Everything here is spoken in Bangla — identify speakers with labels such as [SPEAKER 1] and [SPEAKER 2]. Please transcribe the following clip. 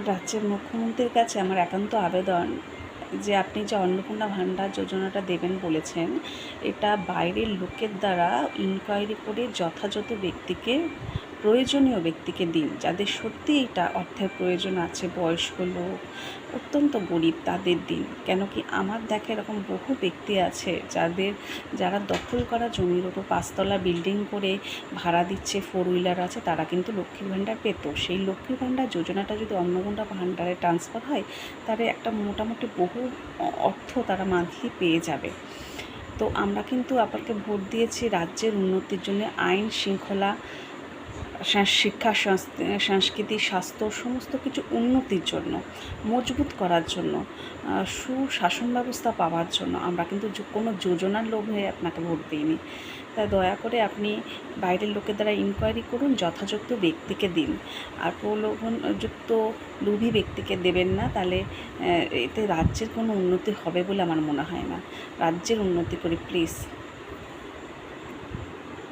[SPEAKER 1] রাজ্যের মুখ্যমন্ত্রীর কাছে আমার একান্ত আবেদন যে আপনি যে অন্নপূর্ণা ভাণ্ডার যোজনাটা দেবেন বলেছেন, এটা বাইরের লোকের দ্বারা ইনকোয়ারি করে যথাযথ ব্যক্তিকে, প্রয়োজনীয় ব্যক্তিকে দিন, যাদের সত্যি এটা অর্থের প্রয়োজন আছে, বয়স্ক লোক, অত্যন্ত গরিব, তাদের দিন। কেন কি আমার দেখা এরকম বহু ব্যক্তি আছে যারা দখল করা জমির ওপর 5 তলা বিল্ডিং করে ভাড়া দিচ্ছে, 4 হুইলার আছে, তারা কিন্তু লক্ষ্মীর ভাণ্ডার পেত। সেই লক্ষ্মীর ভাণ্ডার যোজনাটা যদি অন্নপূর্ণা ভাণ্ডারে ট্রান্সফার হয়, তাহলে একটা মোটামুটি বহু অর্থ তারা মান্থলি পেয়ে যাবে। তো আমরা কিন্তু আপনাকে ভোট দিয়েছি রাজ্যের উন্নতির জন্য, আইন শৃঙ্খলা, শিক্ষা, সংস্কৃতি, স্বাস্থ্য, সমস্ত কিছু উন্নতির জন্য, মজবুত করার জন্য, সুশাসন ব্যবস্থা পাওয়ার জন্য। আমরা কিন্তু কোনো যোজনার লোভে আপনাকে ভোট দিইনি। তাই দয়া করে আপনি বাইরের লোকের দ্বারা ইনকোয়ারি করুন, যথাযথ ব্যক্তিকে দিন। আর প্রলোভনযুক্ত লোভী ব্যক্তিকে দেবেন না, তাহলে এতে রাজ্যের কোনো উন্নতি হবে বলে আমার মনে হয় না। রাজ্যের উন্নতি করি প্লিজ।